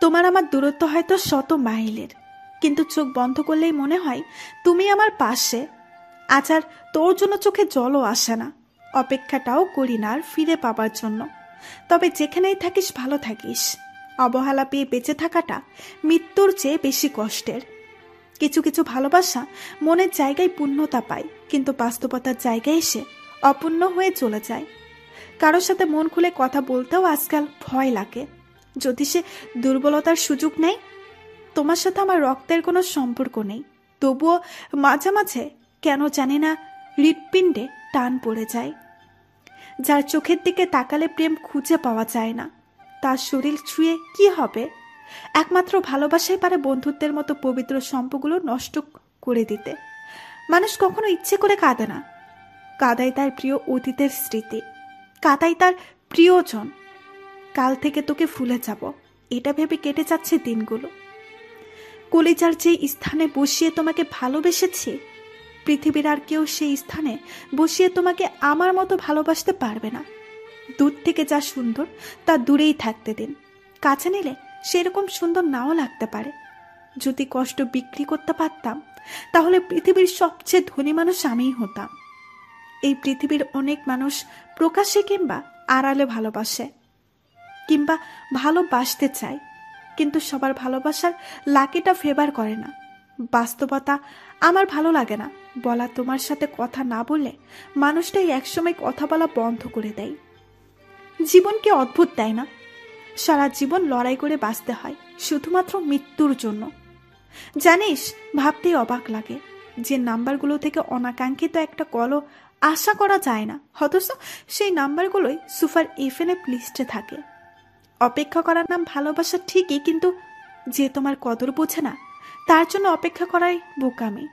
তোমার আমার দূরত্ব হয়তো 100 মাইলের, কিন্তু চোখ বন্ধ করলেই মনে হয় তুমি আমার পাশে। আজ আর তোর জন্য চোখে জলও আসে না, অপেক্ষাটাও করি না আর ফিরে পাবার জন্য। তবে যেখানেই থাকিস ভালো থাকিস। অবহেলা পেয়ে বেঁচে থাকাটা মৃত্যুর চেয়ে বেশি কষ্টের। কিছু কিছু ভালোবাসা মনের জায়গায় পূর্ণতা পায়, কিন্তু বাস্তবতার জায়গায় এসে অপূর্ণ হয়ে চলে যায়। কারোর সাথে মন খুলে কথা বলতেও আজকাল ভয় লাগে, যদি সে দুর্বলতার সুযোগ নেয়। তোমার সাথে আমার রক্তের কোনো সম্পর্ক নেই, তবুও মাঝে মাঝে কেন জানি না হৃৎপিণ্ডে টান পড়ে যায়। যার চোখের দিকে তাকালে প্রেম খুঁজে পাওয়া যায় না, তার শরীর ছুঁয়ে কি হবে? একমাত্র ভালোবাসাই পারে বন্ধুত্বের মতো পবিত্র সম্পর্কগুলো নষ্ট করে দিতে। মানুষ কখনো ইচ্ছে করে কাঁদে না, কাঁদায় তার প্রিয় অতীতের স্মৃতি, কাঁদায় তার প্রিয়জন। কাল থেকে তোকে ভুলে যাব, এটা ভেবে কেটে যাচ্ছে দিনগুলো। কলিজার যে স্থানে বসিয়ে তোমাকে ভালোবেসেছি, পৃথিবীর আর কেউ সেই স্থানে বসিয়ে তোমাকে আমার মতো ভালোবাসতে পারবে না। দূর থেকে যা সুন্দর তা দূরেই থাকতে দিন, কাছে নিলে সেরকম সুন্দর নাও লাগতে পারে। যদি কষ্ট বিক্রি করতে পারতাম, তাহলে পৃথিবীর সবচেয়ে ধনী মানুষ আমিই হতাম। এই পৃথিবীর অনেক মানুষ প্রকাশ্যে কিংবা আড়ালে ভালোবাসে, কিংবা ভালোবাসতে চায়, কিন্তু সবার ভালোবাসার লাকিটা ফেভার করে না। বাস্তবতা আমার ভালো লাগে না বলা, তোমার সাথে কথা না বললে মানুষটাই একসময় কথা বলা বন্ধ করে দেয়। জীবন কি অদ্ভুত, তাই না? সারা জীবন লড়াই করে বাঁচতে হয় শুধুমাত্র মৃত্যুর জন্য। জানিস, ভাবতেই অবাক লাগে যে নাম্বারগুলো থেকে অনাকাঙ্ক্ষিত একটা কলও আশা করা যায় না, অথচ সেই নাম্বারগুলোই সুপার এফএনএফ লিস্টে থাকে। অপেক্ষা করার নাম ভালোবাসা ঠিকই, কিন্তু যে তোমার কদর বোঝে না তার জন্য অপেক্ষা করাই বোকামি।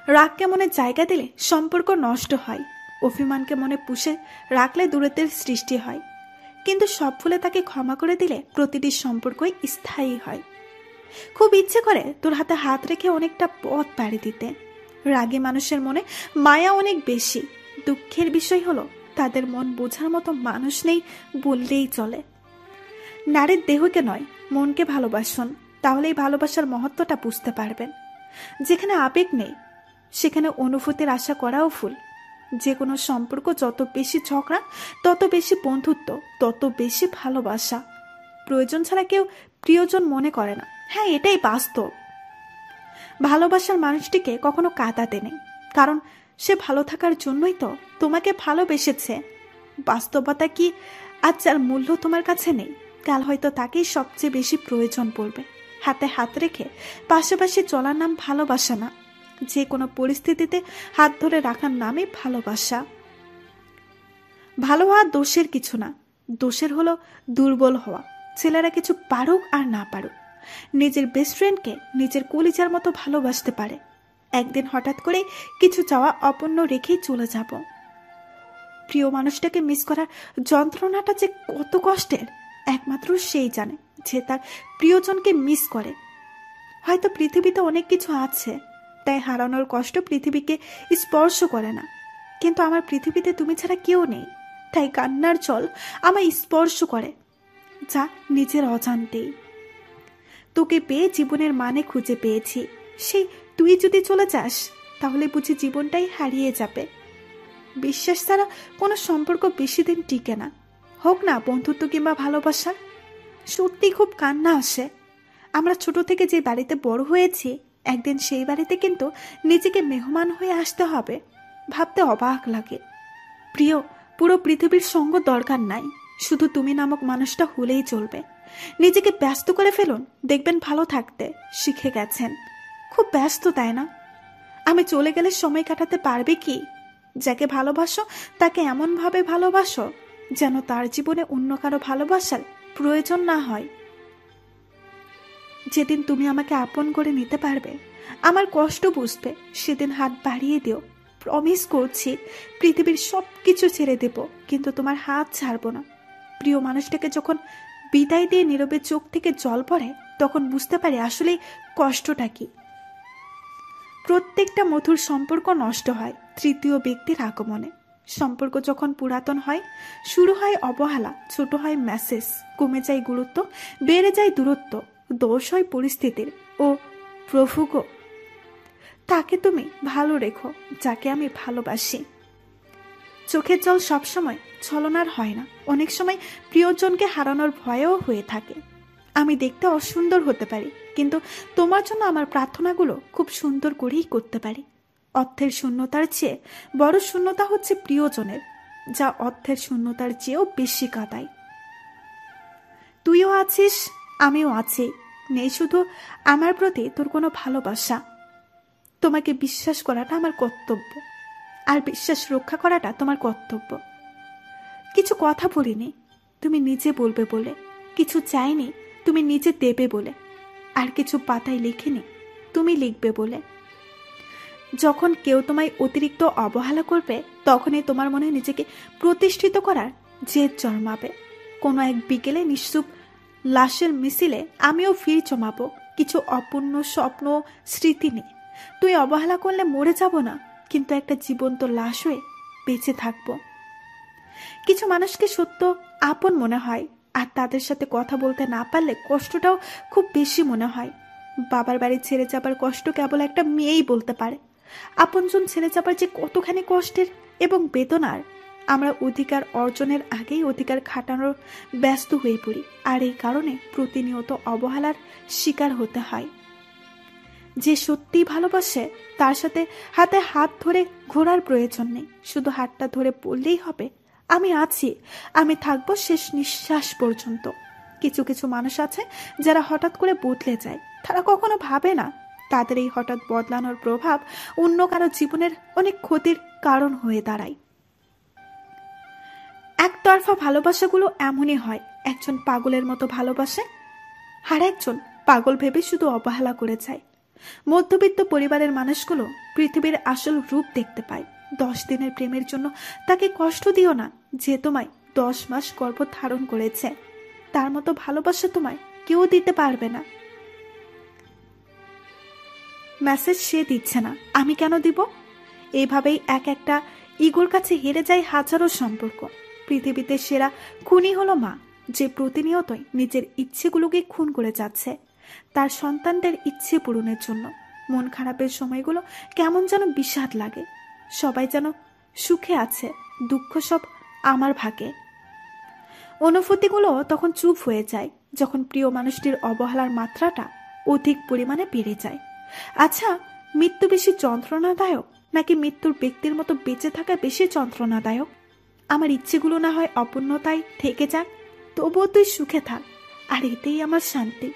রাগকে মনে জায়গা দিলে সম্পর্ক নষ্ট হয়, অভিমানকে মনে পুষে রাখলে দূরত্বের সৃষ্টি হয়, কিন্তু সব ভুলে তাকে ক্ষমা করে দিলে প্রতিটি সম্পর্কই স্থায়ী হয়। খুব ইচ্ছে করে তোর হাতে হাত রেখে অনেকটা পথ পাড়ি দিতে। রাগী মানুষের মনে মায়া অনেক বেশি। দুঃখের বিষয় হলো তাদের মন বোঝার মতো মানুষ নেই বললেই চলে। নারীর দেহকে নয়, মনকে ভালোবাসুন, তাহলেই ভালোবাসার মহত্বটা বুঝতে পারবেন। যেখানে আবেগ নেই সেখানে অনুভূতির আশা করাও ভুল। যে কোনো সম্পর্ক যত বেশি ঝগড়া, তত বেশি বন্ধুত্ব, তত বেশি ভালোবাসা। প্রয়োজন ছাড়া কেউ প্রিয়জন মনে করে না। হ্যাঁ, এটাই বাস্তব। ভালোবাসার মানুষটিকে কখনো কাঁদাতে নেই, কারণ সে ভালো থাকার জন্যই তো তোমাকে ভালোবেসেছে। বাস্তবতা কি, আজ যার মূল্য তোমার কাছে নেই, কাল হয়তো তাকেই সবচেয়ে বেশি প্রয়োজন পড়বে। হাতে হাত রেখে পাশাপাশি চলার নাম ভালোবাসা না, যে কোনো পরিস্থিতিতে হাত ধরে রাখার নামই ভালোবাসা। ভালো হওয়া দোষের কিছু না, দোষের হলো দুর্বল হওয়া। ছেলেরা কিছু পারুক আর না পারুক, নিজের বেস্ট ফ্রেন্ডকে নিজের কলিজার মতো ভালোবাসতে পারে। একদিন হঠাৎ করে কিছু চাওয়া অপূর্ণ রেখেই চলে যাব। প্রিয় মানুষটাকে মিস করার যন্ত্রণাটা যে কত কষ্টের একমাত্র সেই জানে যে তার প্রিয়জনকে মিস করে। হয়তো পৃথিবীতে অনেক কিছু আছে, তাই হারানোর কষ্ট পৃথিবীকে স্পর্শ করে না, কিন্তু আমার পৃথিবীতে তুমি ছাড়া কেউ নেই, তাই কান্নার জল আমায় স্পর্শ করে, যা নিজের অজান্তেই। তোকে পেয়ে জীবনের মানে খুঁজে পেয়েছি, সেই তুই যদি চলে যাস তাহলে বুঝি জীবনটাই হারিয়ে যাবে। বিশ্বাস ছাড়া কোনো সম্পর্ক বেশি দিন টিকে না, হোক না বন্ধুত্ব কিংবা ভালোবাসা। সত্যি খুব কান্না আসে। আমরা ছোট থেকে যে বাড়িতে বড় হয়েছি, একদিন সেই বাড়িতে কিন্তু নিজেকে মেহমান হয়ে আসতে হবে। ভাবতে অবাক লাগে। প্রিয়, পুরো পৃথিবীর সঙ্গ দরকার নাই, শুধু তুমি নামক মানুষটা হলেই চলবে। নিজেকে ব্যস্ত করে ফেলুন, দেখবেন ভালো থাকতে শিখে গেছেন। খুব ব্যস্ত, তাই না? আমি চলে গেলে সময় কাটাতে পারবে কি? যাকে ভালোবাসো তাকে এমনভাবে ভালোবাসো যেন তার জীবনে অন্য কারো ভালোবাসার প্রয়োজন না হয়। যেদিন তুমি আমাকে আপন করে নিতে পারবে, আমার কষ্ট বুঝবে, সেদিন হাত বাড়িয়ে দিও। প্রমিস করছি, পৃথিবীর সব কিছু ছেড়ে দেব, কিন্তু তোমার হাত ছাড়বো না। প্রিয় মানুষটাকে যখন বিদায় দিয়ে নীরবে চোখ থেকে জল পড়ে, তখন বুঝতে পারি আসলে কষ্টটা কি। প্রত্যেকটা মধুর সম্পর্ক নষ্ট হয় তৃতীয় ব্যক্তির আগমনে। সম্পর্ক যখন পুরাতন হয়, শুরু হয় অবহেলা, ছোট হয় মেসেজ, কমে যায় গুরুত্ব, বেড়ে যায় দূরত্ব, দোষ হয় পরিস্থিতির। ও প্রভু গো, তাকে তুমি ভালো রেখো যাকে আমি ভালোবাসি। চোখের জল সবসময় ছলনার হয় না, অনেক সময় প্রিয়জনকে হারানোর ভয়েও হয়ে থাকে। আমি দেখতে অসুন্দর হতে পারি, কিন্তু তোমার জন্য আমার প্রার্থনাগুলো খুব সুন্দর করেই করতে পারি। অর্থের শূন্যতার চেয়ে বড় শূন্যতা হচ্ছে প্রিয়জনের, যা অর্থের শূন্যতার চেয়েও বেশি কাঁদায়। তুইও আছিস, আমিও আছি, নেই শুধু আমার প্রতি তোর কোনো ভালোবাসা। তোমাকে বিশ্বাস করাটা আমার কর্তব্য, আর বিশ্বাস রক্ষা করাটা তোমার কর্তব্য। কিছু কথা বলিনি, তুমি নিজে বলবে বলে। কিছু চাইনি, তুমি নিজে দেবে বলে। আর কিছু পাতায় লিখিনি, তুমি লিখবে বলে। যখন কেউ তোমায় অতিরিক্ত অবহেলা করবে, তখনই তোমার মনে নিজেকে প্রতিষ্ঠিত করার জেদ জন্মাবে। কোনো এক বিকেলে নিশ্চুপ লাশের মিছিলে আমিও ফির জমাবো কিছু অপূর্ণ স্বপ্ন, স্মৃতি নিয়ে। তুই অবহেলা করলে মরে যাব না, কিন্তু একটা জীবন্ত লাশ হয়ে বেঁচে থাকবো। কিছু মানুষকে সত্য আপন মনে হয়, আর তাদের সাথে কথা বলতে না পারলে কষ্টটাও খুব বেশি মনে হয়। বাবার বাড়ি ছেড়ে যাবার কষ্ট কেবল একটা মেয়েই বলতে পারে। আপনজন ছেড়ে যাবার যে কতখানি কষ্টের এবং বেদনার, আমরা অধিকার অর্জনের আগেই অধিকার খাটানোর ব্যস্ত হয়ে পড়ি, আর এই কারণে প্রতিনিয়ত অবহেলার শিকার হতে হয়। যে সত্যিই ভালোবাসে তার সাথে হাতে হাত ধরে ঘোরার প্রয়োজন নেই, শুধু হাতটা ধরে বললেই হবে আমি আছি, আমি থাকবো শেষ নিঃশ্বাস পর্যন্ত। কিছু কিছু মানুষ আছে যারা হঠাৎ করে বদলে যায়, তারা কখনো ভাবে না তাদের এই হঠাৎ বদলানোর প্রভাব অন্য কারো জীবনের অনেক ক্ষতির কারণ হয়ে দাঁড়ায়। একতরফা ভালোবাসাগুলো এমনই হয়, একজন পাগলের মতো ভালোবাসে, আর একজন পাগল ভেবে শুধু অবহেলা করে যায়। মধ্যবিত্ত পরিবারের মানুষগুলো পৃথিবীর আসল রূপ দেখতে পায়। 10 দিনের প্রেমের জন্য তাকে কষ্ট দিও না, যে তোমায় 10 মাস গর্ভ ধারণ করেছে। তার মতো ভালোবাসা তোমায় কেউ দিতে পারবে না। মেসেজ সে দিচ্ছে না, আমি কেন দিব? এইভাবেই এক একটা ইগোর কাছে হেরে যায় হাজারো সম্পর্ক। পৃথিবীতে সেরা খুনি হলো মা, যে প্রতিনিয়তই নিজের ইচ্ছেগুলোকে খুন করে যাচ্ছে তার সন্তানদের ইচ্ছে পূরণের জন্য। মন খারাপের সময়গুলো কেমন যেন বিষাদ লাগে, সবাই যেন সুখে আছে, দুঃখ সব আমার ভাগে। অনুভূতিগুলো তখন চুপ হয়ে যায় যখন প্রিয় মানুষটির অবহেলার মাত্রাটা অধিক পরিমাণে বেড়ে যায়। আচ্ছা, মৃত্যু বেশি যন্ত্রণাদায়ক নাকি মৃত্যুর ব্যক্তির মতো বেঁচে থাকা বেশি যন্ত্রণাদায়ক? আমার ইচ্ছেগুলো না হয় অপূর্ণতায় থেকে যাক, তবুও তুই সুখে থাক, আর এতেই আমার শান্তি।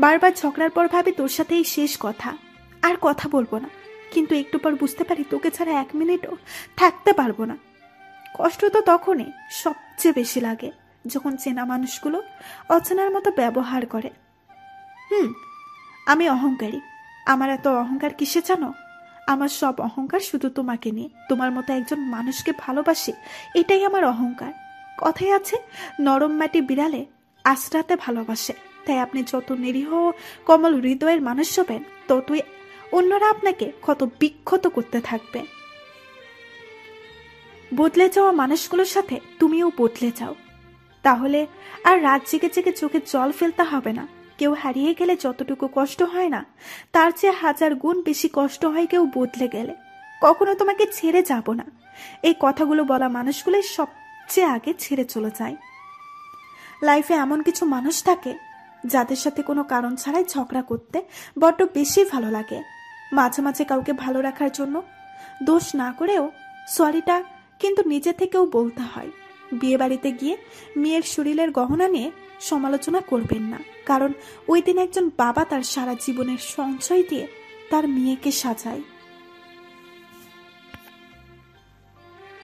বারবার ঝগড়ার পর ভাবি তোর সাথে এই শেষ কথা, আর কথা বলবো না, কিন্তু একটু পর বুঝতে পারি তোকে ছাড়া 1 মিনিটও থাকতে পারবো না। কষ্ট তো তখনই সবচেয়ে বেশি লাগে যখন চেনা মানুষগুলো অচেনার মতো ব্যবহার করে। আমি অহংকারী। আমার এত অহংকার কিসে জানো? আমার সব অহংকার শুধু তোমাকে নিয়ে। তোমার মতো একজন মানুষকে ভালোবাসি, এটাই আমার অহংকার। কথাই আছে, নরম মাটি বিড়ালে আশ্রাতে ভালোবাসে। তাই আপনি যত নিরীহ কমল হৃদয়ের মানুষ হবেন, ততই অন্যরা আপনাকে ক্ষত বিক্ষত করতে থাকবে। বদলে যাওয়া মানুষগুলোর সাথে তুমিও বদলে যাও, তাহলে আর রাত জেগে জেগে চোখে জল ফেলতে হবে না। কেউ হারিয়ে গেলে যতটুকু কষ্ট হয় না, তার চেয়ে 1000 গুণ বেশি কষ্ট হয় কেউ বদলে গেলে। কখনো তোমাকে ছেড়ে যাব না, এই কথাগুলো বলা মানুষগুলোই সবচেয়ে আগে ছেড়ে চলে যায়। লাইফে এমন কিছু মানুষ থাকে যাদের সাথে কোনো কারণ ছাড়াই ঝগড়া করতে বড্ড বেশি ভালো লাগে। মাঝে মাঝে কাউকে ভালো রাখার জন্য দোষ না করেও সরিটা কিন্তু নিজে থেকেও বলতে হয়। বিয়ে বাড়িতে গিয়ে মেয়ের শরীরের গহনা নিয়ে সমালোচনা করবেন না, কারণ ওই দিন একজন বাবা তার সারা জীবনের সঞ্চয় দিয়ে তার মেয়েকে সাজায়।